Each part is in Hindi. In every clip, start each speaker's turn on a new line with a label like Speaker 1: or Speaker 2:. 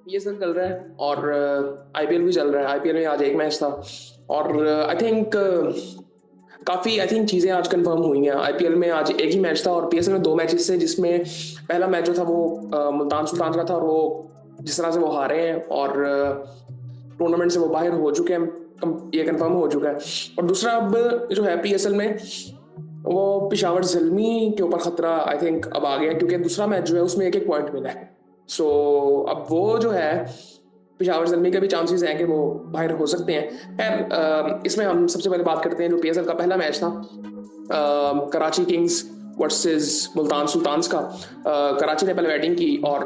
Speaker 1: पीएसएल चल रहा है और आईपीएल भी चल रहा है। आईपीएल में आज एक मैच था और आई थिंक चीज़ें आज कंफर्म हुई हैं। आईपीएल में आज एक ही मैच था और पीएसएल में दो मैचेस थे, जिसमें पहला मैच जो था वो मुल्तान सुल्तान का था और वो जिस तरह से वो हारे हैं और टूर्नामेंट से वो बाहर हो चुके हैं, ये कंफर्म हो चुका है। और दूसरा अब जो है पीएसएल में वो पिशावर ज़िल्मी के ऊपर खतरा आई थिंक अब आ गया, क्योंकि दूसरा मैच जो है उसमें एक एक पॉइंट मिला है। सो अब वो जो है पिशावर ज़िल्मी के भी चांसेस हैं कि वो बाहर हो सकते हैं। खैर इसमें हम सबसे पहले बात करते हैं जो पीएसएल का पहला मैच था, कराची किंग्स वर्सेस मुल्तान सुल्तान्स का। कराची ने पहले बैटिंग की और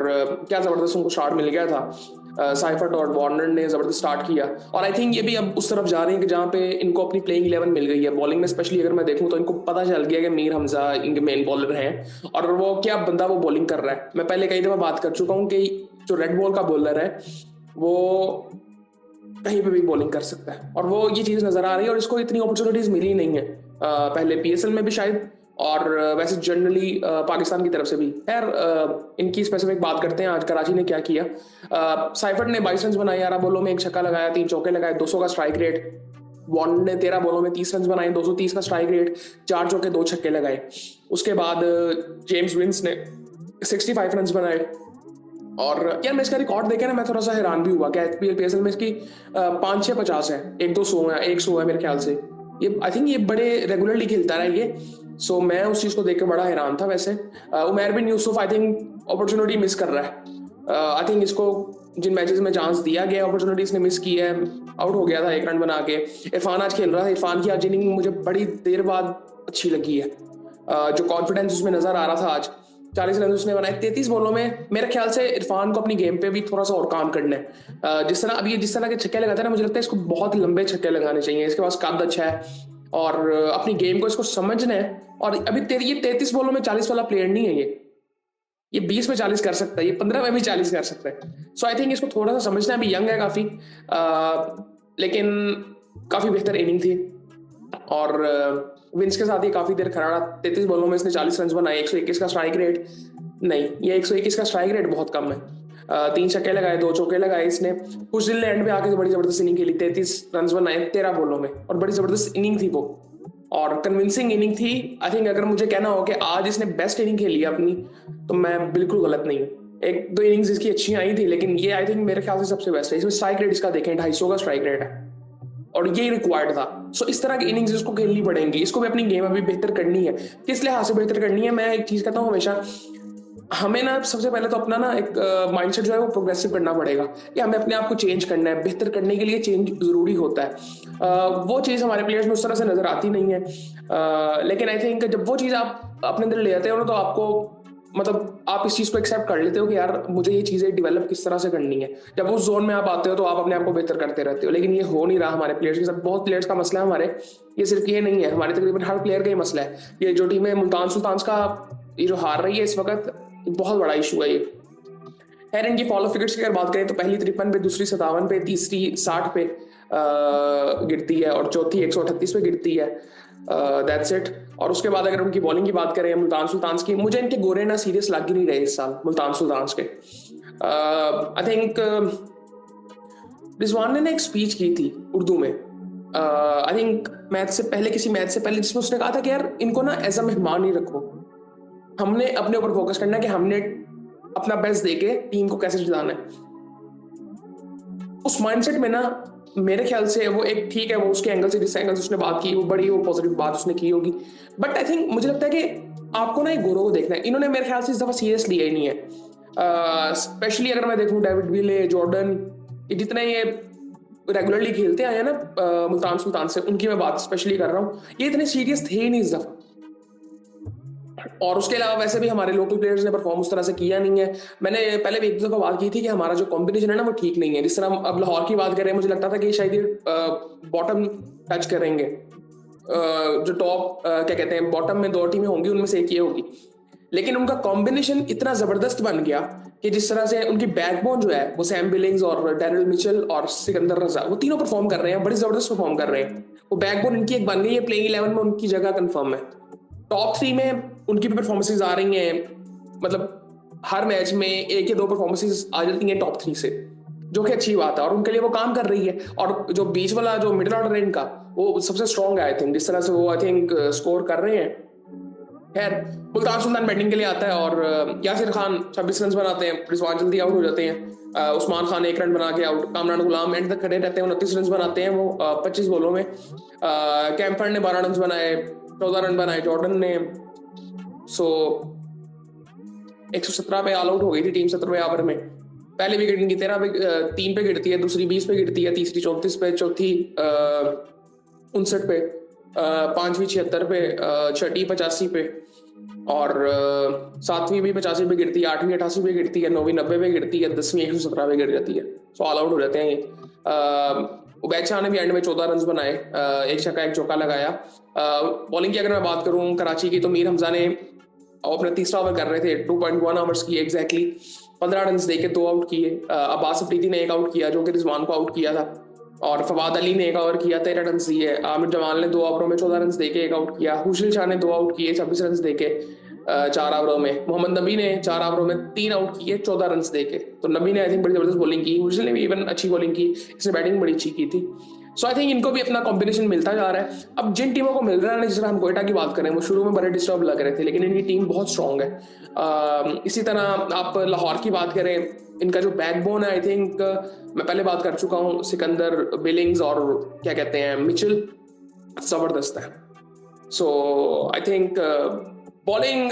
Speaker 1: क्या ज़बरदस्त उनको स्टार्ट मिल गया था। साइफर्ट और वार्नर ने ज़बरदस्त स्टार्ट किया और आई थिंक ये भी अब उस तरफ जा रहे हैं कि जहाँ पे इनको अपनी प्लेइंग 11 मिल गई है। बॉलिंग में स्पेशली अगर मैं देखूँ तो इनको पता चल गया कि मीर हमजा इनके मेन बॉलर हैं और वो क्या बंदा वो बॉलिंग कर रहा है। मैं पहले कई दफ़ा बात कर चुका हूँ कि जो रेड बॉल का बॉलर है वो कहीं पे भी बॉलिंग कर सकता है और वो ये चीज़ नज़र आ रही है और इसको इतनी अपॉर्चुनिटीज़ मिली नहीं है पहले पीएसएल में भी शायद, और वैसे जनरली पाकिस्तान की तरफ से भी। खैर इनकी स्पेसिफिक बात करते हैं आज कराची ने क्या किया। साइफर्ट ने 22 रन बनाए, 11 बॉलों में एक छक्का लगाया, 3 चौके लगाए, 200 का स्ट्राइक रेट। वार्नर ने 13 बॉलों में 30 रन बनाए, 230 का स्ट्राइक रेट, 4 चौके 2 छक्के लगाए। उसके बाद जेम्स विंस ने 65 रन बनाए। और यार मैं इसका रिकॉर्ड देखे ना मैं थोड़ा सा हैरान भी हुआ कि आईपीएल पीएसएल में इसकी 5-6 50 है, 1-2 100 है, 100 है मेरे ख्याल से। ये आई थिंक ये बड़े रेगुलरली खेलता रहा ये। सो मैं उस चीज़ को देख के बड़ा हैरान था। वैसे Umar bin Yusuf I think opportunity miss कर रहा है। आई थिंक इसको जिन मैचेस में चांस दिया गया अपॉर्चुनिटी इसने मिस की है। आउट हो गया था 1 रन बना के। इरफान आज खेल रहा था, इरफान की आज इनिंग मुझे बड़ी देर बाद अच्छी लगी है। जो कॉन्फिडेंस उसमें नजर आ रहा था आज, 40 रन उसने बनाए 33 बॉलों में। मेरे ख्याल से इरफान को अपनी गेम पे भी थोड़ा सा और काम करना है। जिस तरह अभी जिस तरह के छक्के लगाता है ना, मुझे लगता है इसको बहुत लंबे छक्के लगाने चाहिए। इसके पास कद अच्छा है और अपनी गेम को इसको समझना है। और अभी तेरी ये 33 बॉलों में 40 वाला प्लेयर नहीं है। ये 20 में 40 कर सकता है, ये 15 में भी 40 कर सकता है। सो आई थिंक इसको थोड़ा सा समझना है। अभी यंग है काफी, लेकिन काफी बेहतर इनिंग थी और विंस के साथ ही काफी देर खड़ा रहा। 33 बॉलों में इसने 40 रन बनाए, 121 का स्ट्राइक रेट। नहीं, ये 121 का स्ट्राइक रेट बहुत कम है। 3 छक्के लगाए, 2 चौके लगाए इसने। कुछ दिन एंड में आके बड़ी जबरदस्त इनिंग खेली, 33 रन बनाए 13 बॉलों में और बड़ी जबरदस्त इनिंग थी वो और कन्विंसिंग इनिंग थी। आई थिंक अगर मुझे कहना हो कि आज इसने बेस्ट इनिंग खेली है अपनी, तो मैं बिल्कुल गलत नहीं हूँ। 1-2 इनिंग्स इसकी अच्छी आई थी, लेकिन ये आई थिंक मेरे ख्याल से सबसे बेस्ट है। इसमें स्ट्राइक रेट इसका देखें 250 का स्ट्राइक रेट है और ये रिक्वायर्ड था। सो इस तरह की इनिंग्स इसको खेलनी पड़ेंगी। इसको भी अपनी गेम अभी बेहतर करनी है। किस लिहाज से बेहतर करनी है, मैं एक चीज कहता हूँ हमेशा, हमें ना सबसे पहले तो अपना ना एक माइंडसेट जो है वो प्रोग्रेसिव करना पड़ेगा कि हमें अपने आप को चेंज करना है। बेहतर करने के लिए चेंज जरूरी होता है। वो चीज़ हमारे प्लेयर्स में उस तरह से नजर आती नहीं है। लेकिन आई थिंक जब वो चीज़ आप अपने अंदर ले आते हो ना, तो आपको मतलब आप इस चीज़ को एक्सेप्ट कर लेते हो कि यार मुझे ये चीज़ें डेवलप किस तरह से करनी है। जब उस जोन में आप आते हो तो आप अपने आप को बेहतर करते रहते हो, लेकिन ये हो नहीं रहा हमारे प्लेयर्स के साथ। बहुत प्लेयर्स का मसला है हमारे, ये सिर्फ ये नहीं है, हमारे तकरीबन हर प्लेयर का ही मसला है। ये जो टीम है मुल्तान सुल्तान्स का, ये जो हार रही है इस वक्त, बहुत बड़ा इशू है ये। खैर इनकी फॉलो फिगर्स की अगर बात करें तो पहली 53 पे, दूसरी 57 पे, तीसरी 60 पे गिरती है और चौथी 138 पे गिरती है। That's it. और उसके बाद अगर उनकी बॉलिंग की बात करें मुल्तान सुल्तान्स की, मुझे इनके गोरे ना सीरियस लग ही नहीं रहे इस साल मुल्तान सुल्तान्स के। आई थिंक रिजवान ने एक स्पीच की थी उर्दू में, आई थिंक मैच से पहले, किसी मैच से पहले, जिसमें उसने कहा था कि यार इनको ना एज अ मेहमान ही रखो, हमने अपने ऊपर फोकस करना है कि हमने अपना बेस्ट देके टीम को कैसे जिताना है। उस माइंडसेट में ना मेरे ख्याल से वो एक ठीक है, वो उसके एंगल से, जिस एंगल से उसने बात की वो बड़ी वो पॉजिटिव बात उसने की होगी। बट आई थिंक मुझे लगता है कि आपको ना एक गोरों को देखना है। इन्होंने मेरे ख्याल से इस दफा सीरियस लिया ही नहीं है। स्पेशली अगर मैं देखूं डेविड विले, जॉर्डन, ये जितने ये रेगुलरली खेलते आए हैं ना मुल्तान सुल्तान से, उनकी मैं बात स्पेशली कर रहा हूँ, ये इतने सीरियस थे ही नहीं इस दफा। और उसके अलावा वैसे भी हमारे लोकल प्लेयर्स ने परफॉर्म उस तरह से किया नहीं है। मैंने पहले भी एक दफा बात की थी कि हमारा जो कॉम्बिनेशन है ना वो ठीक नहीं है। जिस तरह हम अब लाहौर की बात करें, मुझे लगता था कि शायद ये बॉटम टच करेंगे। जो टॉप क्या कहते हैं, बॉटम में 2 टीमें होंगी, उनमें से एक ये होगी। लेकिन उनका कॉम्बिनेशन इतना जबरदस्त बन गया कि जिस तरह से उनकी बैकबोन जो है वो सैम बिलिंग्स और डैरिल मिचेल और सिकंदर रजा, वो तीनों परफॉर्म कर रहे हैं, बड़ी जबरदस्त परफॉर्म कर रहे हैं। वो बैकबोन इनकी एक बन गई है, प्लेइंग 11 में उनकी जगह कंफर्म है। टॉप 3 में उनकी भी परफॉर्मेंसेज आ रही हैं, मतलब हर मैच में एक या दो परफॉर्मेंसेस आ जाती हैं टॉप 3 से, जो कि अच्छी बात है और उनके लिए वो काम कर रही है। और जो बीच वाला जो मिडिल ऑर्डर है इनका, वो सबसे स्ट्रॉन्ग है आई थिंक, जिस तरह से वो आई थिंक स्कोर कर रहे हैं। खैर, मुल्तान सुल्तान बैटिंग के लिए आता है और यासिर खान 26 रन बनाते हैं, रिजवान जल्दी आउट हो जाते हैं, उस्मान खान 1 रन बना के आउट, कामरान गुलाम एंड तक खड़े रहते हैं, 29 रन बनाते हैं वो 25 बॉलों में। कैंपर ने 12 रन बनाए, 14 रन बनाए जॉर्डन ने। सो 117 पे ऑल आउट हो गई थी टीम 17वें ओवर में। पहली विकेट इनकी 13 पे 3 पे गिरती है, दूसरी 20 पे गिरती है, तीसरी 34 पे, चौथी 59 पे, पांचवी 76 पे, छठी 85 पे, और सातवीं भी 85 पे गिरती है, आठवीं 88 पे गिरती है, नौवीं 90 पे गिरती है, 10वीं 117 पे गिर जाती है। सो ऑल आउट हो जाते हैं ये। उबैद शाह ने भी एंड में 14 रन बनाए, एक छक्का एक चौका लगाया। बॉलिंग की अगर मैं बात करूं कराची की, तो मीर हमजा ने अपना तीसरा ओवर कर रहे थे, 2.1 ओवर्स की एग्जैक्टली, 15 रन देके 2 आउट किए। अब्बास अफरीदी ने 1 आउट किया जो कि रिजवान को आउट किया था, और फवाद अली ने 1 ओवर किया, 13 रन दिए। आमिर जमाल ने 2 ओवरों में 14 रन देके 1 आउट किया। हुशिल शाह ने 2 आउट किए 26 रन देके 4 ओवरों में। मोहम्मद नबी ने 4 ओवरों में 3 आउट किए 14 रन देके। तो नबी ने आई थिंक बड़ी जबरदस्त बॉलिंग की, हुशिल ने भी इवन अच्छी बॉलिंग की, इसने बैटिंग बड़ी अच्छी की थी। सो आई थिंक इनको भी अपना कॉम्बिनेशन मिलता जा रहा है। अब जिन टीमों को मिल रहा है ना, जिस तरह हम कोयटा की बात करें, वो शुरू में बड़े डिस्टर्ब लग रहे थे, लेकिन इनकी टीम बहुत स्ट्रांग है। इसी तरह आप लाहौर की बात करें, इनका जो बैकबोन है आई थिंक मैं पहले बात कर चुका हूँ, सिकंदर, बिलिंग्स और क्या कहते हैं मिचेल, जबरदस्त है। सो आई थिंक बॉलिंग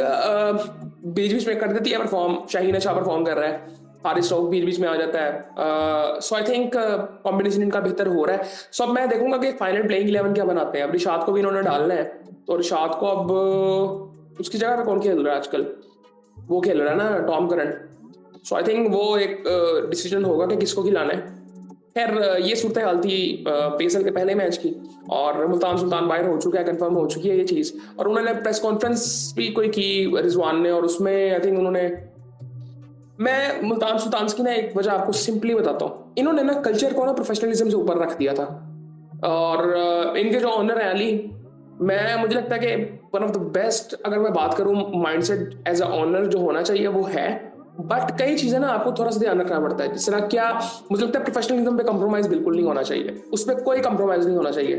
Speaker 1: बीच बीच में कर देती है परफॉर्म, शाहीन अच्छा परफॉर्म कर रहा है, हारिस रऊफ बीच बीच में आ जाता है। सो आई थिंक कॉम्बिनेशन इनका बेहतर हो रहा है। सो अब मैं देखूंगा कि फाइनल प्लेइंग 11 क्या बनाते हैं। अब रिशाद को भी इन्होंने डालना है, तो रिशाद को अब उसकी जगह पे कौन खेल रहा है आजकल, वो खेल रहा है ना Tom current. So I think वो एक डिसीजन होगा कि किसको खिलाना है। खैर ये सूरत हाल थी पेसर के पहले मैच की, और मुल्तान सुल्तान बाहर हो चुका है, कंफर्म हो चुकी है ये चीज़। और उन्होंने प्रेस कॉन्फ्रेंस भी कोई की रिजवान ने, और उसमें आई थिंक उन्होंने, मैं मुल्तान सुल्तान की ना एक वजह आपको सिंपली बताता हूँ, इन्होंने ना कल्चर को ना प्रोफेशनलिज्म से ऊपर रख दिया था। और इनके जो ऑनर है अली, मुझे लगता है कि वन ऑफ द बेस्ट, अगर मैं बात करूँ माइंडसेट एज अ ऑनर जो होना चाहिए वो है। बट कई चीजें ना आपको थोड़ा सा ध्यान रखना पड़ता है, जिस तरह क्या, मुझे लगता है प्रोफेशनलिज्म पे कंप्रोमाइज बिल्कुल नहीं होना चाहिए, उस पर कोई कंप्रोमाइज नहीं होना चाहिए।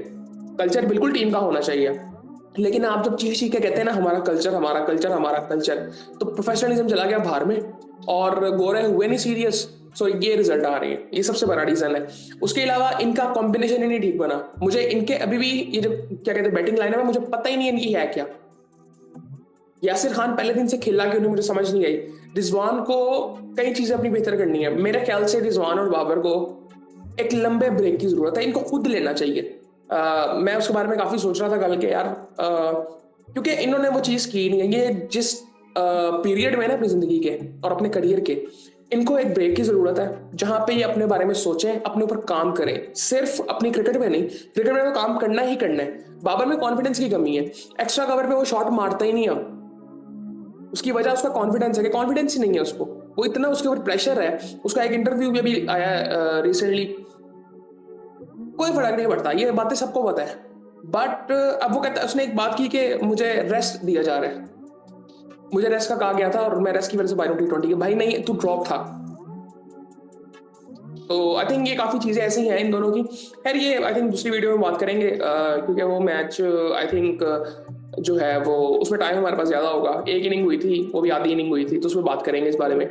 Speaker 1: कल्चर बिल्कुल टीम का होना चाहिए, लेकिन आप जब चीख चीख के कहते हैं ना हमारा कल्चर हमारा कल्चर हमारा कल्चर, तो प्रोफेशनलिज्म चला गया बाहर में और गोरे हुए नहीं सीरियस। सो ये रिजल्ट आ रहे हैं, ये सबसे बड़ा रीजन है। उसके अलावा इनका कॉम्बिनेशन ही नहीं ठीक बना। मुझे इनके अभी भी ये जो क्या कहते हैं बैटिंग लाइन है, मुझे पता ही नहीं इनकी है क्या। यासिर खान पहले दिन से खेला क्यों नहीं मुझे समझ नहीं आई। रिजवान को कई चीजें अपनी बेहतर करनी है, मेरे ख्याल से रिजवान और बाबर को एक लंबे ब्रेक की जरूरत है, इनको खुद लेना चाहिए। मैं उसके बारे में काफी सोच रहा था कल के यार, क्योंकि इन्होंने वो चीज की नहीं है। ये जिस पीरियड में ना अपनी जिंदगी के और अपने करियर के, इनको एक ब्रेक की जरूरत है, जहां पे ये अपने बारे में सोचें, अपने ऊपर काम करें, सिर्फ अपनी क्रिकेट में नहीं, क्रिकेट में तो काम करना ही करना है। बाबर में कॉन्फिडेंस की कमी है, एक्स्ट्रा कवर पे वो शॉट मारता ही नहीं अब। उसकी वजह उसका कॉन्फिडेंस है कि कॉन्फिडेंस ही नहीं है उसको, वो इतना उसके ऊपर प्रेशर है। उसका एक इंटरव्यू में भी आया रिसेंटली, कोई फर्क नहीं पड़ता, ये बातें सबको पता है। बट अब वो कहता है, उसने एक बात की कि मुझे रेस्ट दिया जा रहा है, मुझे रेस्ट का कहा गया था और मैं रेस्ट की वजह से बाहर हूं T20 के। भाई नहीं, तू ड्रॉप था। तो आई थिंक ये काफी चीजें ऐसी हैं इन दोनों की। खैर ये आई थिंक दूसरी वीडियो में बात करेंगे, क्योंकि वो मैच आई थिंक जो है वो उसमें टाइम हमारे पास ज्यादा होगा। एक इनिंग हुई थी, वो भी आधी इनिंग हुई थी, तो उसमें बात करेंगे इस बारे में।